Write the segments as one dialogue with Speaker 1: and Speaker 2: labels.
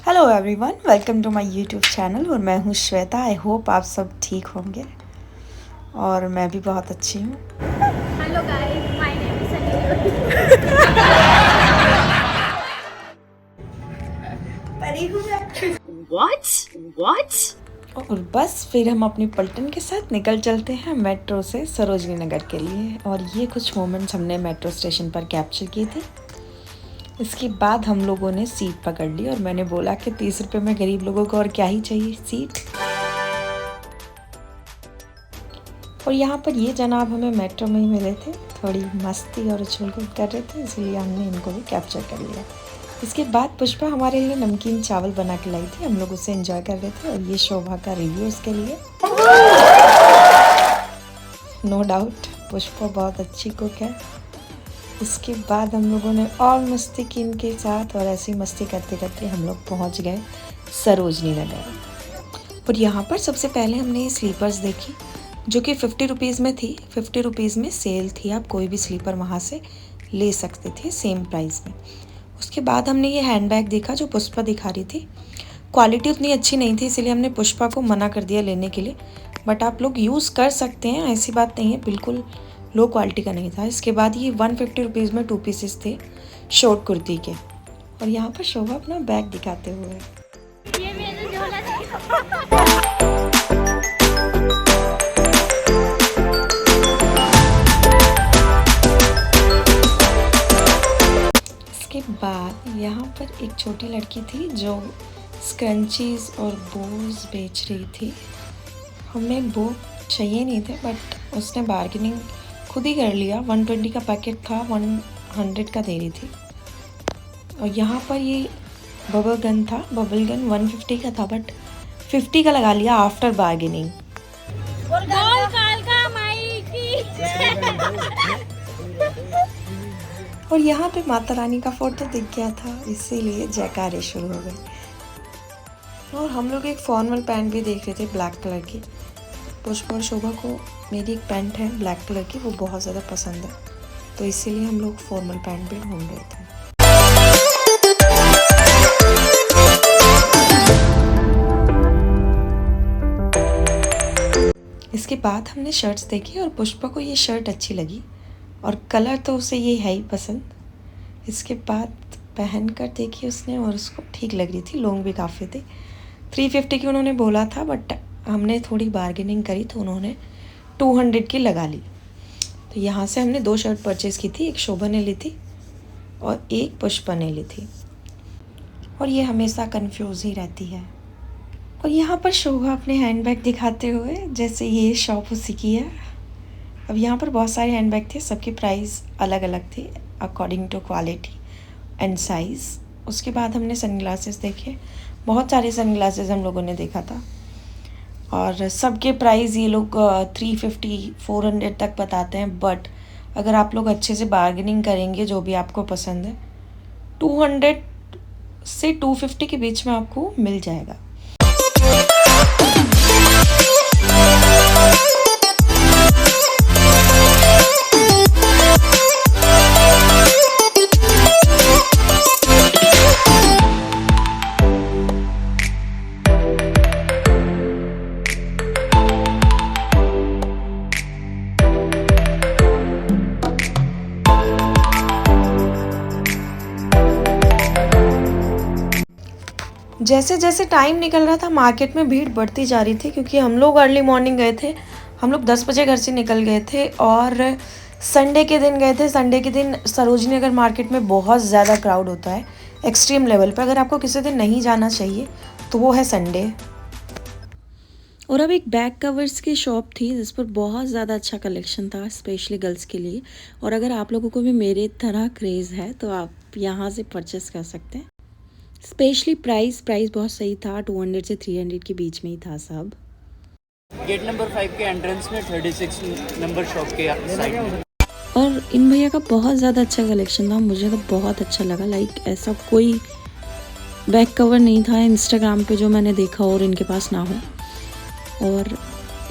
Speaker 1: Hello everyone, welcome to my YouTube channel. और मैं हूँ श्वेता। आई होप आप सब ठीक होंगे और मैं भी बहुत अच्छी हूँ।
Speaker 2: Hello guys, my name is Sunny.
Speaker 1: और बस फिर हम अपनी पलटन के साथ निकल चलते हैं मेट्रो से सरोजनी नगर के लिए। और ये कुछ मोमेंट्स हमने मेट्रो स्टेशन पर कैप्चर किए थे। इसके बाद हम लोगों ने सीट पकड़ ली और मैंने बोला कि 30 रुपये में गरीब लोगों को और क्या ही चाहिए सीट। और यहाँ पर ये जनाब हमें मेट्रो में ही मिले थे, थोड़ी मस्ती और उछल कूद कर रहे थे, इसलिए हमने इनको भी कैप्चर कर लिया। इसके बाद पुष्पा हमारे लिए नमकीन चावल बना के लाई थी, हम लोग उसे एंजॉय कर रहे थे। और ये शोभा का रिव्यू उसके लिए। नो डाउट पुष्पा बहुत अच्छी कुक है। इसके बाद हम लोगों ने और मस्ती की इनके साथ, और ऐसी मस्ती करते करते हम लोग पहुँच गए सरोजनी नगर। और यहाँ पर सबसे पहले हमने ये स्लीपर्स देखी जो कि 50 रुपीज़ में थी। 50 रुपीज़ में सेल थी, आप कोई भी स्लीपर वहाँ से ले सकते थे सेम प्राइस में। उसके बाद हमने ये हैंडबैग देखा जो पुष्पा दिखा रही थी। क्वालिटी उतनी अच्छी नहीं थी, इसीलिए हमने पुष्पा को मना कर दिया लेने के लिए। बट आप लोग यूज़ कर सकते हैं, ऐसी बात नहीं है, बिल्कुल लो क्वालिटी का नहीं था। इसके बाद ये 150 रुपीज़ में 2 पीसेस थे शॉर्ट कुर्ती के। और यहाँ पर शोभा अपना बैग दिखाते हुए।
Speaker 2: ये मेरे झोला था।
Speaker 1: इसके बाद यहाँ पर एक छोटी लड़की थी जो स्क्रंचीज और बोज बेच रही थी। हमें बो चाहिए नहीं थे, बट उसने बार्गेनिंग खुद ही कर लिया। 120 का पैकेट था, 100 का दे रही थी। और यहाँ पर ये बबल गन था, बबल गन 150 का था, बट 50 का लगा लिया आफ्टर बार्गेनिंग। और यहाँ पे माता रानी का फोटो दिख गया था, इसीलिए जयकारे शुरू हो गए। और हम लोग एक फॉर्मल पैंट भी देख रहे थे ब्लैक कलर की। पुष्पा और शोभा को मेरी एक पैंट है ब्लैक कलर की, वो बहुत ज़्यादा पसंद है, तो इसीलिए हम लोग फॉर्मल पैंट भी ढूंढ रहे थे। इसके बाद हमने शर्ट्स देखी और पुष्पा को ये शर्ट अच्छी लगी और कलर तो उसे ये है ही पसंद। इसके बाद पहन कर देखी उसने और उसको ठीक लग रही थी, लॉन्ग भी काफ़ी थी। 350 की उन्होंने बोला था, बट हमने थोड़ी बार्गेनिंग करी तो उन्होंने 200 की लगा ली। तो यहाँ से हमने 2 शर्ट परचेज़ की थी, एक शोभा ने ली थी और एक पुष्पा ने ली थी। और ये हमेशा कंफ्यूज ही रहती है। और यहाँ पर शोभा अपने हैंडबैग दिखाते हुए, जैसे ये शॉप उसी की है। अब यहाँ पर बहुत सारे हैंडबैग थे, सबकी प्राइस अलग अलग थी according to quality and size. उसके बाद हमने सनग्लासेस देखे, बहुत सारे सनग्लासेस हम लोगों ने देखा था और सबके प्राइस ये लोग 350 400 तक बताते हैं। बट अगर आप लोग अच्छे से बार्गेनिंग करेंगे, जो भी आपको पसंद है, 200 से 250 के बीच में आपको मिल जाएगा। जैसे जैसे टाइम निकल रहा था मार्केट में भीड़ बढ़ती जा रही थी, क्योंकि हम लोग अर्ली मॉर्निंग गए थे। हम लोग 10 बजे घर से निकल गए थे और संडे के दिन गए थे। संडे के दिन सरोजनी नगर मार्केट में बहुत ज़्यादा क्राउड होता है, एक्सट्रीम लेवल पर। अगर आपको किसी दिन नहीं जाना चाहिए तो वो है संडे। और अब एक बैक कवर्स की शॉप थी जिस पर बहुत ज़्यादा अच्छा कलेक्शन था, स्पेशली गर्ल्स के लिए। और अगर आप लोगों को भी मेरे तरह क्रेज़ है तो आप यहाँ से परचेस कर सकते हैं। स्पेशली प्राइस बहुत सही था, 200 से 300 के बीच में ही था सब।
Speaker 3: गेट नंबर 5 के एंट्रेंस में 36 नंबर शॉप के साइड में।
Speaker 1: और इन भैया का बहुत ज़्यादा अच्छा कलेक्शन था, मुझे तो बहुत अच्छा लगा। लाइक ऐसा कोई बैक कवर नहीं था इंस्टाग्राम पे जो मैंने देखा और इनके पास ना हो। और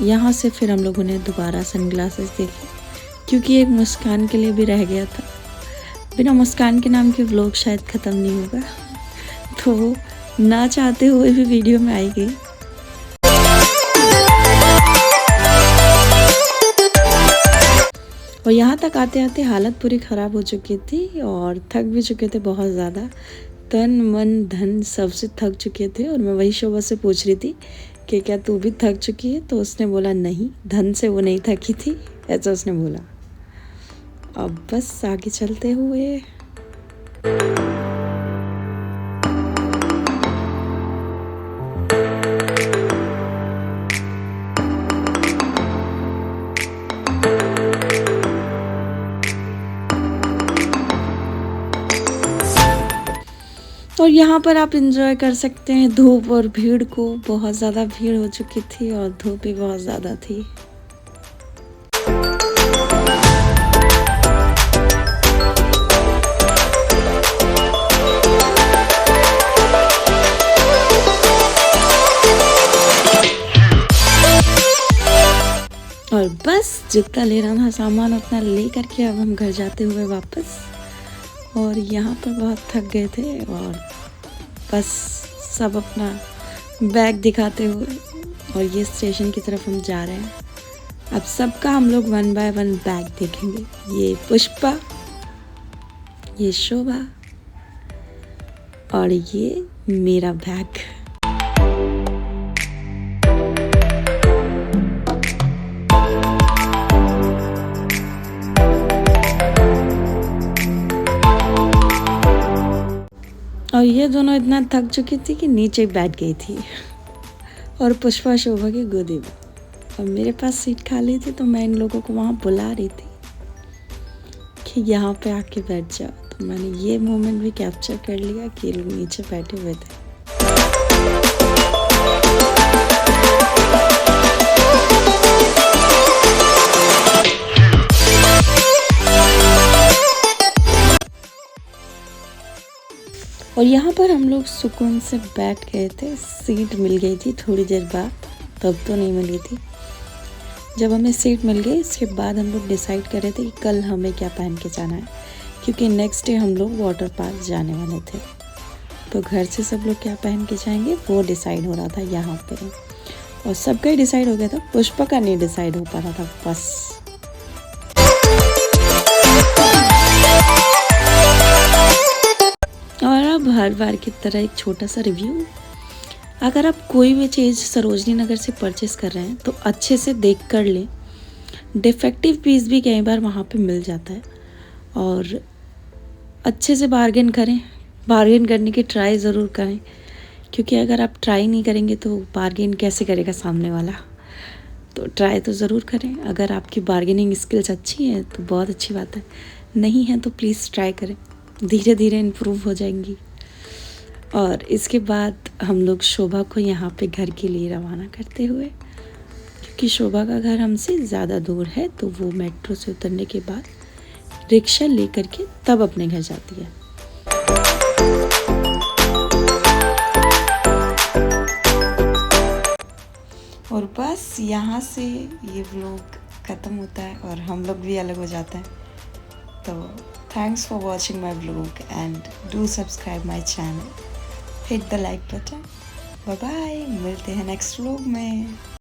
Speaker 1: यहाँ से फिर हम लोगों ने दोबारा सनग्लासेस देखे, क्योंकि एक मुस्कान के लिए भी रह गया था। बिना मुस्कान के नाम के व्लॉग शायद ख़त्म नहीं होगा, तो ना चाहते हुए भी वीडियो में आई गई। और यहाँ तक आते आते हालत पूरी ख़राब हो चुकी थी और थक भी चुके थे बहुत ज़्यादा। तन मन धन सबसे थक चुके थे। और मैं वही शोभा से पूछ रही थी कि क्या तू भी थक चुकी है, तो उसने बोला नहीं, धन से वो नहीं थकी थी, ऐसा उसने बोला। अब बस आगे चलते हुए और यहाँ पर आप एंजॉय कर सकते हैं धूप और भीड़ को। बहुत ज़्यादा भीड़ हो चुकी थी और धूप भी बहुत ज़्यादा थी। और बस जितना लेना था सामान उतना ले करके अब हम घर जाते हुए वापस। और यहाँ पर बहुत थक गए थे और बस सब अपना बैग दिखाते हुए और ये स्टेशन की तरफ हम जा रहे हैं। अब सबका हम लोग 1 बाय 1 बैग देखेंगे। ये पुष्पा, ये शोभा और ये मेरा बैग। और ये दोनों इतना थक चुकी थी कि नीचे बैठ गई थी और पुष्पा शोभा की गोदी में। और मेरे पास सीट खाली थी तो मैं इन लोगों को वहाँ बुला रही थी कि यहाँ पे आके बैठ जाओ। तो मैंने ये मोमेंट भी कैप्चर कर लिया कि लोग नीचे बैठे हुए थे। और यहाँ पर हम लोग सुकून से बैठ गए थे। सीट मिल गई थी थोड़ी देर बाद, तब तो नहीं मिली थी। जब हमें सीट मिल गई इसके बाद हम लोग डिसाइड कर रहे थे कि कल हमें क्या पहन के जाना है, क्योंकि नेक्स्ट डे हम लोग वाटर पार्क जाने वाले थे। तो घर से सब लोग क्या पहन के जाएंगे वो डिसाइड हो रहा था यहाँ पे। और सबका ही डिसाइड हो गया था, पुष्पा का नहीं डिसाइड हो पा रहा था बस। और अब हर बार की तरह एक छोटा सा रिव्यू। अगर आप कोई भी चीज़ सरोजनी नगर से परचेस कर रहे हैं तो अच्छे से देख कर लें। डिफेक्टिव पीस भी कई बार वहाँ पे मिल जाता है और अच्छे से बार्गेन करें। बार्गेन करने की ट्राई ज़रूर करें, क्योंकि अगर आप ट्राई नहीं करेंगे तो बार्गेन कैसे करेगा सामने वाला। तो ट्राई तो ज़रूर करें। अगर आपकी बार्गेनिंग स्किल्स अच्छी हैं तो बहुत अच्छी बात है, नहीं है तो प्लीज़ ट्राई करें, धीरे धीरे इम्प्रूव हो जाएंगी। और इसके बाद हम लोग शोभा को यहाँ पे घर के लिए रवाना करते हुए, क्योंकि शोभा का घर हमसे ज़्यादा दूर है, तो वो मेट्रो से उतरने के बाद रिक्शा ले करके तब अपने घर जाती है। और बस यहाँ से ये व्लॉग ख़त्म होता है और हम लोग भी अलग हो जाते हैं। तो thanks for watching my vlog and do subscribe my channel, hit the like button. Bye bye, मिलते हैं नेक्स्ट व्लॉग में।